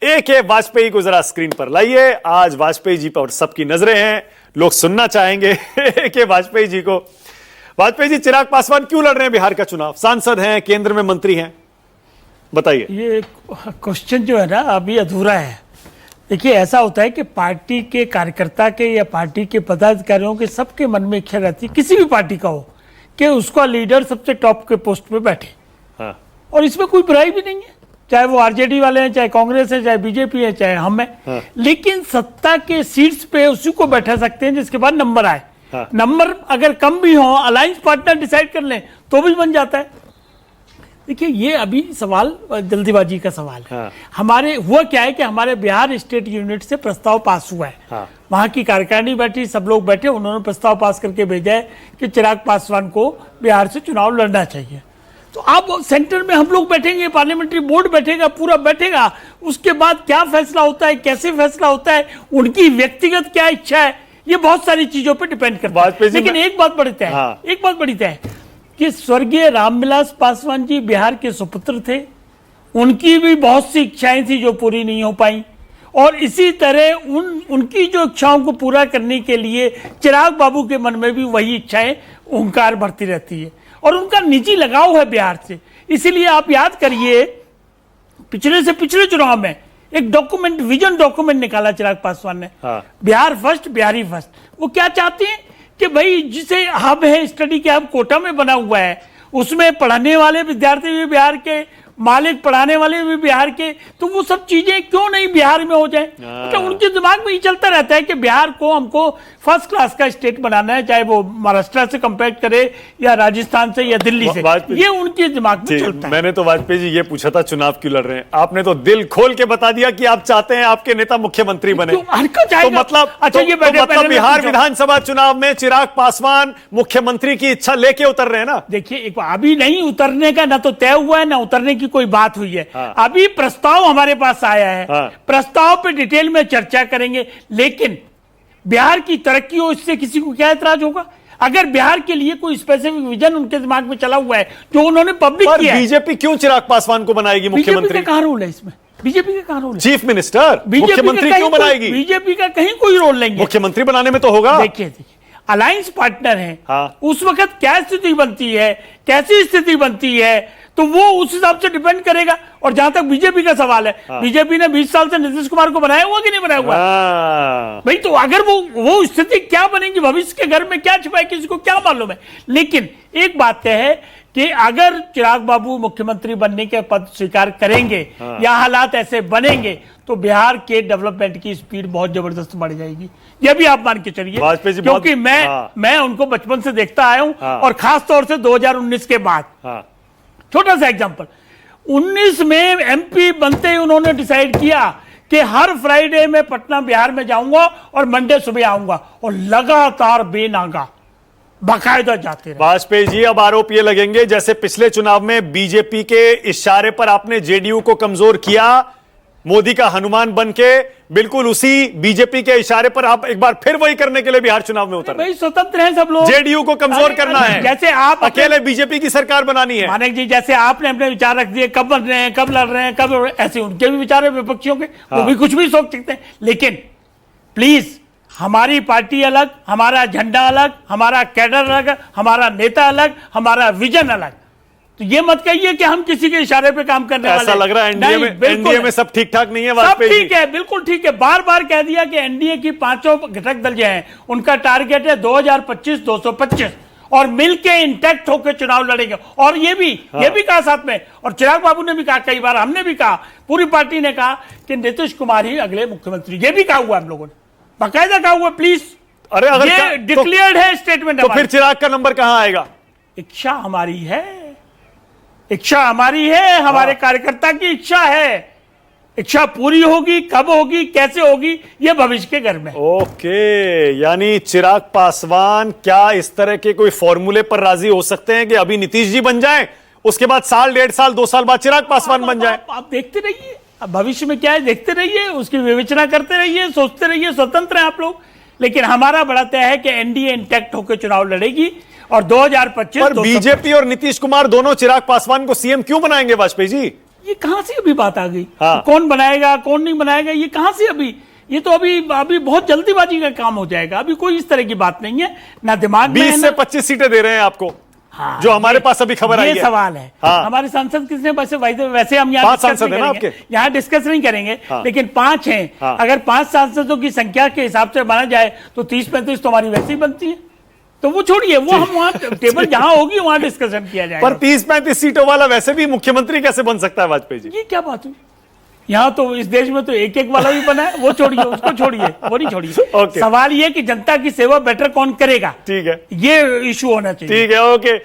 A.K. Vajpayee को जरा screen पर लाइए। आज वाजपेयी जी पर सबकी नजरें हैं, लोग सुनना चाहेंगे A.K. वाजपेयी जी को। वाजपेयी जी, चिराग पासवान क्यों लड़ रहे हैं बिहार का चुनाव? सांसद हैं, केंद्र में मंत्री हैं, बताइए। ये क्वेश्चन जो है ना अभी अधूरा है। देखिए, ऐसा होता है कि पार्टी के कार्यकर्ता के या पार्टी के पदाधिकारियों के सबके मन में इच्छा रहती है, किसी भी पार्टी का हो, कि उसका लीडर सबसे टॉप के पोस्ट पे बैठे। हाँ। और इसमें कोई बुराई भी नहीं है, चाहे वो आरजेडी वाले हैं, चाहे कांग्रेस है, चाहे बीजेपी है, चाहे हम हैं। हाँ। लेकिन सत्ता के सीट्स पे उसी को बैठा सकते हैं जिसके बाद नंबर आए। हाँ। नंबर अगर कम भी हो, अलायंस पार्टनर डिसाइड कर लें तो भी बन जाता है। देखिए, ये अभी सवाल जल्दीबाजी का सवाल है। हाँ। हमारे हुआ क्या है कि हमारे बिहार स्टेट यूनिट से प्रस्ताव पास हुआ है। हाँ। वहां की कार्यकारिणी बैठी, सब लोग बैठे, उन्होंने प्रस्ताव पास करके भेजा है कि चिराग पासवान को बिहार से चुनाव लड़ना चाहिए। तो अब सेंटर में हम लोग बैठेंगे, पार्लियामेंट्री बोर्ड बैठेगा, पूरा बैठेगा। उसके बाद क्या फैसला होता है, कैसे फैसला होता है, उनकी व्यक्तिगत क्या इच्छा है, ये बहुत सारी चीजों पर डिपेंड करता है। लेकिन एक बात बड़ी तय है, एक बात बड़ी तय है कि स्वर्गीय रामविलास पासवान जी बिहार के सुपुत्र थे। उनकी भी बहुत सी इच्छाएं थी जो पूरी नहीं हो पाई, और इसी तरह उनकी जो इच्छाओं को पूरा करने के लिए चिराग बाबू के मन में भी वही इच्छाएं हुंकार भरती रहती है, और उनका निजी लगाव है बिहार से। इसीलिए आप याद करिए, पिछले से पिछले चुनाव में एक डॉक्यूमेंट, विजन डॉक्यूमेंट निकाला चिराग पासवान ने। हाँ। Bihar first, Bihari first. वो क्या चाहते हैं कि भाई जिसे हब है, स्टडी के हब कोटा में बना हुआ है, उसमें पढ़ने वाले विद्यार्थी भी बिहार के, मालिक पढ़ाने वाले भी बिहार के, तो वो सब चीजें क्यों नहीं बिहार में हो जाए? मतलब उनके दिमाग में ये चलता रहता है कि बिहार को हमको फर्स्ट क्लास का स्टेट बनाना है, चाहे वो महाराष्ट्र से कंपेयर करे या राजस्थान से या दिल्ली से। ये उनके दिमाग में चलता है। मैंने तो वाजपेयी जी ये पूछा था चुनाव क्यों लड़ रहे हैं, आपने तो दिल खोल के बता दिया कि आप चाहते हैं आपके नेता मुख्यमंत्री बने। तो मतलब अच्छा, ये मतलब बिहार विधानसभा चुनाव में चिराग पासवान मुख्यमंत्री की इच्छा लेके उतर रहे हैं ना? देखिए, अभी नहीं उतरने का ना तो तय हुआ है, ना उतरने की कोई बात हुई है। हाँ। अभी प्रस्ताव हमारे पास आया है। हाँ। प्रस्ताव पे डिटेल में चर्चा करेंगे। लेकिन बिहार की तरक्की हो, इससे किसी को क्या ऐतराज होगा? अगर बिहार के लिए कोई स्पेसिफिक विजन उनके दिमाग में चला हुआ है जो उन्होंने पब्लिक किया है। बीजेपी क्यों चिराग पासवान को बनाएगी मुख्यमंत्री? बीजेपी का कहां रोल है इसमें? बीजेपी का कहां रोल है? चीफ मिनिस्टर मुख्यमंत्री क्यों बनाएगी? बीजेपी का कहीं कोई रोल नहीं है। मुख्यमंत्री बनाने में तो होगा। देखिए, अलायंस पार्टनर है। हाँ। उस वक्त क्या स्थिति बनती है, कैसी स्थिति बनती है, तो वो उस हिसाब से डिपेंड करेगा। और जहां तक बीजेपी का सवाल है, हाँ। बीजेपी ने 20 साल से नीतीश कुमार को बनाया हुआ कि नहीं बनाया हुआ? भाई, तो अगर वो स्थिति क्या बनेगी, भविष्य के घर में क्या छिपा है, किसी को क्या मालूम है। लेकिन एक बात तय है कि अगर चिराग बाबू मुख्यमंत्री बनने के पद स्वीकार करेंगे, हाँ। या हालात ऐसे बनेंगे, तो बिहार के डेवलपमेंट की स्पीड बहुत जबरदस्त बढ़ जाएगी। यह भी आप मान के चलिए, क्योंकि मैं उनको बचपन से देखता आया हूं। हाँ। और खास तौर से 2019 के बाद। हाँ। छोटा सा एग्जांपल, 19 में एमपी बनते ही उन्होंने डिसाइड किया कि हर फ्राइडे में पटना बिहार में जाऊंगा और मंडे सुबह आऊंगा, और लगातार बेनागा बाकायदा जाते रहे। वाजपेयी जी, अब आरोप ये लगेंगे जैसे पिछले चुनाव में बीजेपी के इशारे पर आपने जेडीयू को कमजोर किया, मोदी का हनुमान बनके, बिल्कुल उसी बीजेपी के इशारे पर आप एक बार फिर वही करने के लिए बिहार चुनाव में उतर। भाई, स्वतंत्र हैं सब लोग। जेडीयू को कमजोर करना है, जैसे आप अकेले बीजेपी की सरकार बनानी है। मानिक जी, जैसे आपने अपने विचार रख दिए, कब बन रहे हैं, कब लड़ रहे हैं, कब, ऐसे उनके भी विचार है विपक्षियों के। हाँ। वो भी कुछ भी सोच सकते हैं। लेकिन प्लीज, हमारी पार्टी अलग, हमारा झंडा अलग, हमारा कैडर अलग, हमारा नेता अलग, हमारा विजन अलग। तो ये मत कहिए कि हम किसी के इशारे पे काम करने वाले। ऐसा लग रहा है एनडीए में सब ठीक ठाक नहीं है। सब ठीक है, बिल्कुल ठीक है। बार बार कह दिया कि एनडीए की 5 घटक दल जो हैं, उनका टारगेट है 2025 225, और मिलके इंटैक्ट होकर चुनाव लड़ेंगे। और ये भी कहा साथ में, और चिराग बाबू ने भी कहा, कई बार हमने भी कहा, पूरी पार्टी ने कहा कि नीतीश कुमार ही अगले मुख्यमंत्री। ये भी कहा हुआ हम लोगों ने, बाकायदा कहा हुआ। प्लीज, अरे अगर ये डिक्लेयर्ड है स्टेटमेंट। तो फिर चिराग का नंबर कहां आएगा? इच्छा हमारी है, इच्छा हमारी है, हमारे कार्यकर्ता की इच्छा है। इच्छा पूरी होगी, कब होगी, कैसे होगी, ये भविष्य के घर में। ओके, यानी चिराग पासवान क्या इस तरह के कोई फॉर्मूले पर राजी हो सकते हैं कि अभी नीतीश जी बन जाएं, उसके बाद साल, 1.5 साल, 2 साल बाद चिराग पासवान बन जाए? आप देखते रहिए, भविष्य में क्या है देखते रहिए, उसकी विवेचना करते रहिए, सोचते रहिए, स्वतंत्र हैं आप लोग। लेकिन हमारा बड़ा तय है कि एनडीए इंटैक्ट होकर चुनाव लड़ेगी, और 2025। पर बीजेपी और नीतीश कुमार दोनों चिराग पासवान को सीएम क्यों बनाएंगे वाजपेयी जी? ये कहां से अभी बात आ गई? हाँ। कौन बनाएगा कौन नहीं बनाएगा, ये कहां से अभी? ये तो अभी बहुत जल्दीबाजी का काम हो जाएगा। अभी कोई इस तरह की बात नहीं है, ना दिमाग में 20 है, से ना 25 सीटें दे रहे हैं आपको। हाँ, जो हमारे पास अभी खबर आई है। ये सवाल है। हाँ। हमारे सांसद किसने? वैसे हम यहाँ 5 डिस्कस सांसद नहीं हैं ना करेंगे, आपके? यहाँ डिस्कस नहीं करेंगे। हाँ। लेकिन 5 हैं। हाँ। अगर 5 सांसदों की संख्या के हिसाब से माना जाए तो 30-35 तो हमारी वैसे ही बनती है। तो वो छोड़िए, वो हम वहाँ टेबल जहां होगी वहां डिस्कशन किया जाएगा। पर 30-35 सीटों वाला वैसे भी मुख्यमंत्री कैसे बन सकता है वाजपेयी जी? ये क्या बात हुई? यहाँ तो इस देश में तो एक वाला भी बना है। वो छोड़िए, उसको छोड़िए, वो नहीं छोड़िए। ओके। सवाल ये कि जनता की सेवा बेटर कौन करेगा, ठीक है, ये इशू होना चाहिए। ठीक है, ओके।